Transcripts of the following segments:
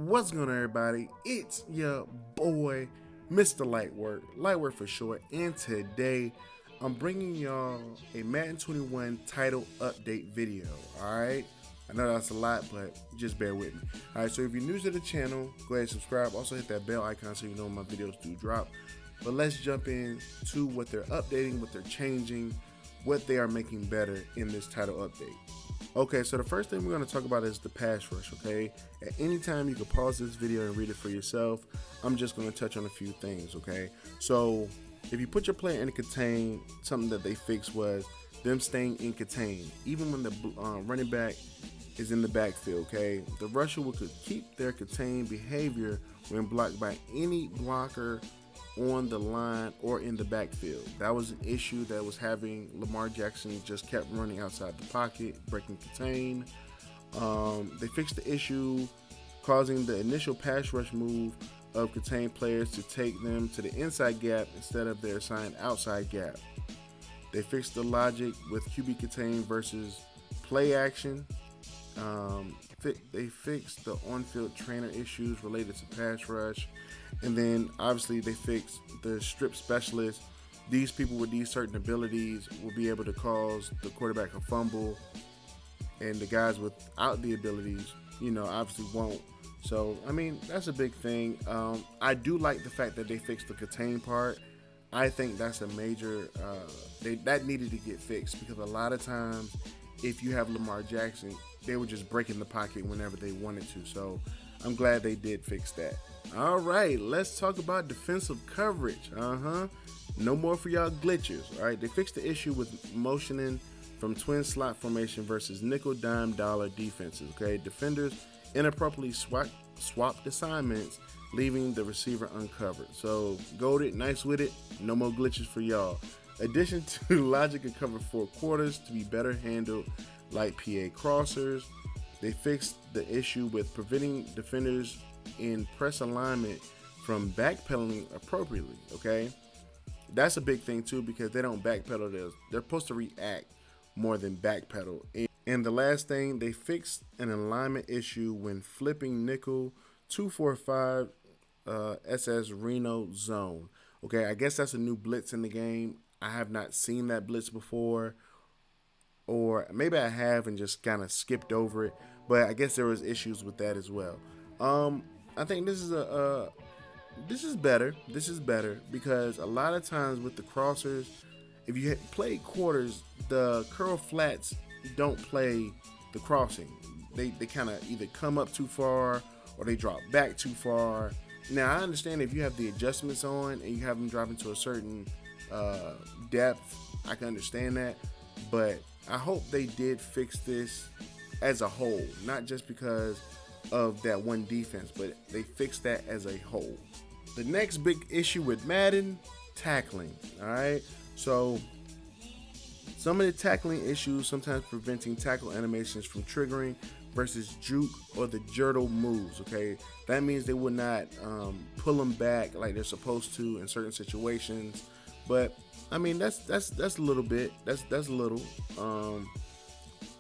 What's going on, everybody? It's your boy, Mr. Lightwork for short, and today I'm bringing y'all a Madden 21 title update video. Alright, I know that's a lot, but just bear with me. Alright, so if you're new to the channel, go ahead and subscribe. Also hit that bell icon so you know when my videos do drop. But let's jump into what they're updating, what they're changing, what they are making better in this title update. Okay, so the first thing we're going to talk about is the pass rush, okay? At any time, you can pause this video and read it for yourself. I'm just going to touch on a few things, okay? So, if you put your player in a contain, something that they fixed was them staying in contain, even when the running back is in the backfield, okay? The rusher will keep their contained behavior when blocked by any blocker on the line or in the backfield. That was an issue that was having Lamar Jackson just kept running outside the pocket, breaking contain. They fixed the issue causing the initial pass rush move of contained players to take them to the inside gap instead of their assigned outside gap. They fixed the logic with QB contain versus play action. They fixed the on-field trainer issues related to pass rush. And then obviously they fixed the strip specialists. These people with these certain abilities will be able to cause the quarterback a fumble, and the guys without the abilities, obviously won't. So, I mean, that's a big thing. I do like the fact that they fixed the contain part. I think that's a major, that needed to get fixed, because a lot of times if you have Lamar Jackson, they were just breaking the pocket whenever they wanted to. So I'm glad they did fix that. All right, let's talk about defensive coverage. No more for y'all glitchers. All right, they fixed the issue with motioning from twin slot formation versus nickel dime dollar defenses. Okay, defenders inappropriately swapped assignments, leaving the receiver uncovered. So goated, nice with it. No more glitches for y'all. Addition to logic and cover 4 quarters to be better handled like PA crossers. They fixed the issue with preventing defenders in press alignment from backpedaling appropriately. Okay, that's a big thing too, because they don't backpedal. They're supposed to react more than backpedal. And the last thing, they fixed an alignment issue when flipping nickel 245 SS Reno zone. Okay, I guess that's a new blitz in the game. I have not seen that blitz before, or maybe I have and just kind of skipped over it, but I guess there was issues with that as well. I think this is better. This is better because a lot of times with the crossers, if you play quarters, the curl flats don't play the crossing. They kind of either come up too far or they drop back too far. Now I understand if you have the adjustments on and you have them dropping to a certain depth, I can understand that, but I hope they did fix this as a whole, not just because of that one defense, but they fixed that as a whole. The next big issue with Madden, tackling. All right, so some of the tackling issues sometimes preventing tackle animations from triggering versus juke or the jertle moves. Okay, that means they would not pull them back like they're supposed to in certain situations. But I mean, that's a little bit. That's a little.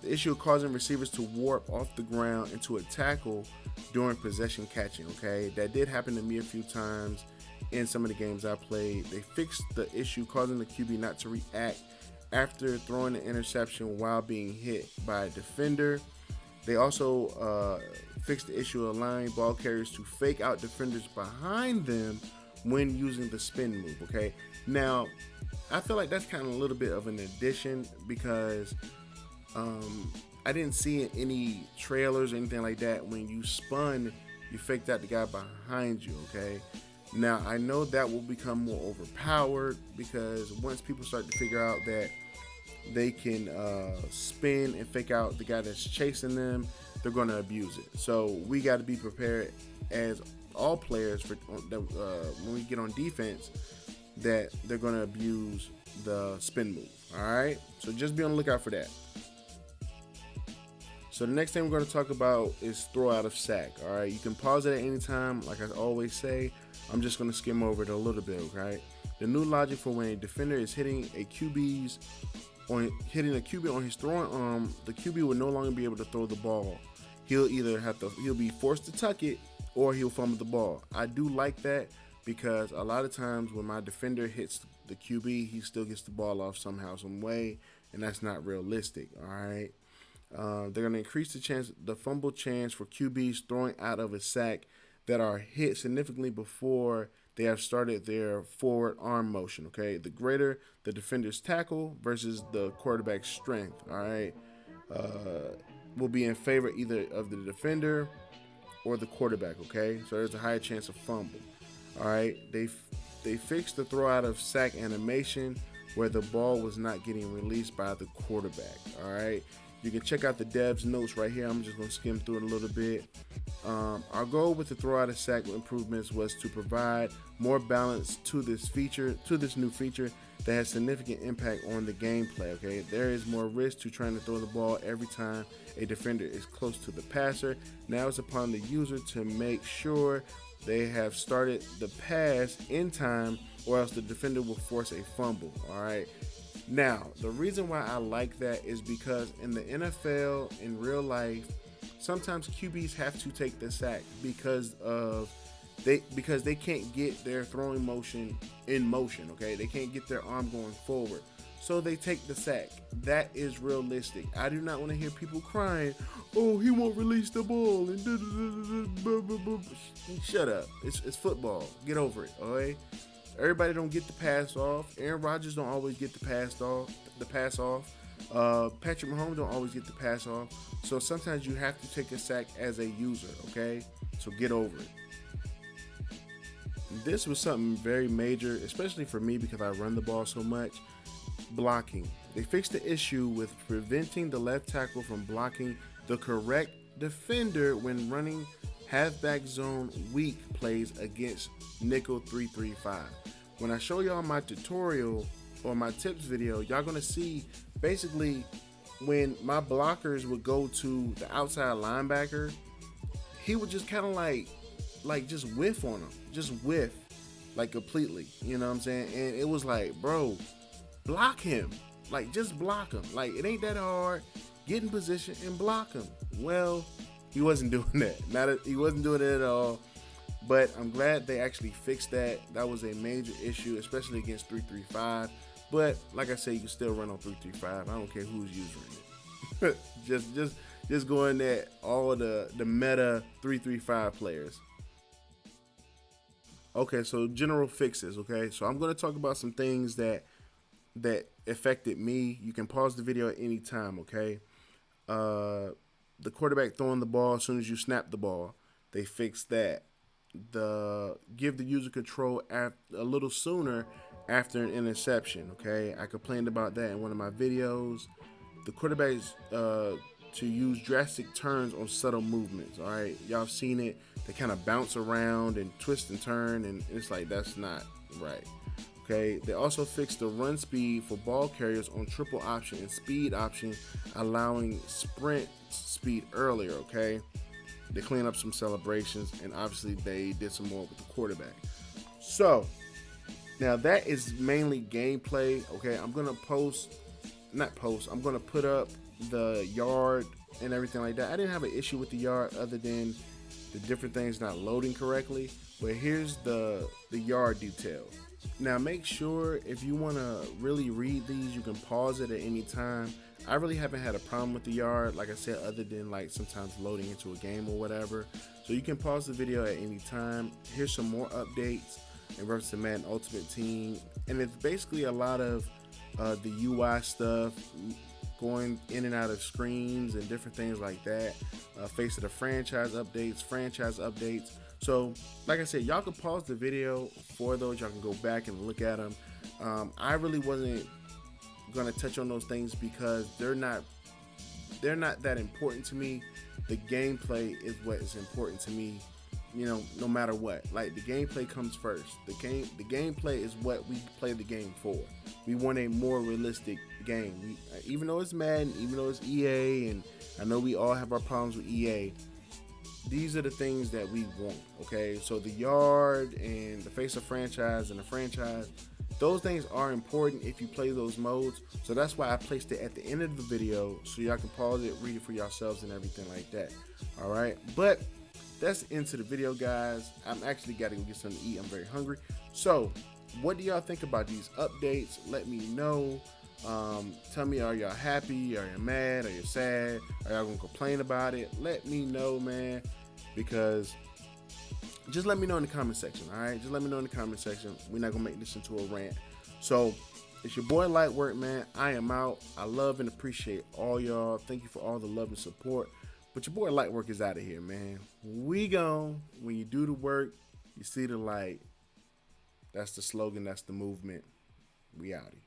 The issue of causing receivers to warp off the ground into a tackle during possession catching. Okay, that did happen to me a few times in some of the games I played. They fixed the issue causing the QB not to react after throwing an interception while being hit by a defender. They also fixed the issue of allowing ball carriers to fake out defenders behind them when using the spin move. Okay, now I feel like that's kind of a little bit of an addition, because I didn't see any trailers or anything like that. When you spun, you faked out the guy behind you. Okay, now I know that will become more overpowered, because once people start to figure out that they can spin and fake out the guy that's chasing them, they're going to abuse it. So we got to be prepared as all players for when we get on defense, that they're going to abuse the spin move. All right, so just be on the lookout for that. So the next thing we're going to talk about is throw out of sack. All right, you can pause it at any time. Like I always say, I'm just going to skim over it a little bit. Okay, the new logic for when a defender is hitting a QB on his throwing arm, the QB will no longer be able to throw the ball. He'll be forced to tuck it, or he'll fumble the ball. I do like that because a lot of times when my defender hits the QB, he still gets the ball off somehow, some way, and that's not realistic. All right. They're going to increase the fumble chance for QBs throwing out of a sack that are hit significantly before they have started their forward arm motion. Okay, the greater the defender's tackle versus the quarterback's strength. All right, will be in favor either of the defender or the quarterback. Okay, so there's a higher chance of fumble. All right, they fixed the throw out of sack animation where the ball was not getting released by the quarterback. All right. You can check out the dev's notes right here. I'm just going to skim through it a little bit. Our goal with the throw out of sack improvements was to provide more balance to this new feature that has significant impact on the gameplay. Okay, there is more risk to trying to throw the ball every time a defender is close to the passer. Now it's upon the user to make sure they have started the pass in time, or else the defender will force a fumble. All right. Now, the reason why I like that is because in the NFL, in real life, sometimes QBs have to take the sack because they can't get their throwing motion in motion, okay? They can't get their arm going forward. So they take the sack. That is realistic. I do not want to hear people crying, "Oh, he won't release the ball." And shut up. It's football. Get over it, all right? Everybody don't get the pass off. Aaron Rodgers don't always get the pass off. Patrick Mahomes don't always get the pass off. So sometimes you have to take a sack as a user, okay? So get over it. This was something very major, especially for me because I run the ball so much. Blocking. They fixed the issue with preventing the left tackle from blocking the correct defender when running halfback zone weak plays against nickel 3-3-5. When I show y'all my tutorial or my tips video, y'all gonna see basically when my blockers would go to the outside linebacker, he would just kind of like just whiff on him, just whiff like completely, you know what I'm saying? And it was like, bro, block him, like just block him, like it ain't that hard. Get in position and block him. Well, he wasn't doing that. He wasn't doing it at all. But I'm glad they actually fixed that. That was a major issue, especially against 3-3-5. But like I said, you can still run on 3-3-5. I don't care who's using it. just going at all the meta 3-3-5 players. Okay, so general fixes. Okay, so I'm going to talk about some things that affected me. You can pause the video at any time. Okay, the quarterback throwing the ball as soon as you snap the ball, they fixed that. Give the user control a little sooner after an interception. Okay, I complained about that in one of my videos. The quarterbacks to use drastic turns on subtle movements. All right, y'all have seen it. They kind of bounce around and twist and turn, and it's like that's not right. Okay, they also fixed the run speed for ball carriers on triple option and speed option, allowing sprint speed earlier. Okay, they cleaned up some celebrations, and obviously they did some more with the quarterback. So now that is mainly gameplay. Okay, I'm gonna I'm gonna put up the yard and everything like that. I didn't have an issue with the yard other than the different things not loading correctly. But here's the yard detail. Now make sure if you want to really read these, you can pause it at any time. I really haven't had a problem with the yard, like I said, other than like sometimes loading into a game or whatever. So you can pause the video at any time. Here's some more updates in reference to Madden Ultimate Team, and it's basically a lot of the UI stuff, going in and out of screens and different things like that. Face of the franchise updates. So like I said, y'all can pause the video for those. Y'all can go back and look at them. I really wasn't gonna touch on those things because they're not that important to me. The gameplay is what is important to me, you know, no matter what. Like the gameplay comes first. The gameplay is what we play the game for. We want a more realistic game. Even though it's Madden, even though it's EA, and I know we all have our problems with EA, these are the things that we want. Okay, so the yard and the face of franchise and the franchise, those things are important if you play those modes. So that's why I placed it at the end of the video so y'all can pause it, read it for yourselves and everything like that. All right, but that's into the video, guys. I'm actually got to go get something to eat. I'm very hungry. So, what do y'all think about these updates? Let me know. Tell me, are y'all happy? Are you mad? Are you sad? Are y'all gonna complain about it? Let me know, man, because just let me know in the comment section. All right, just let me know in the comment section. We're not gonna make this into a rant. So it's your boy Lightwork, man. I am out. I love and appreciate all y'all. Thank you for all the love and support. But your boy Lightwork is out of here, man. We gone. When you do the work, you see the light. That's the slogan. That's the movement. We outie.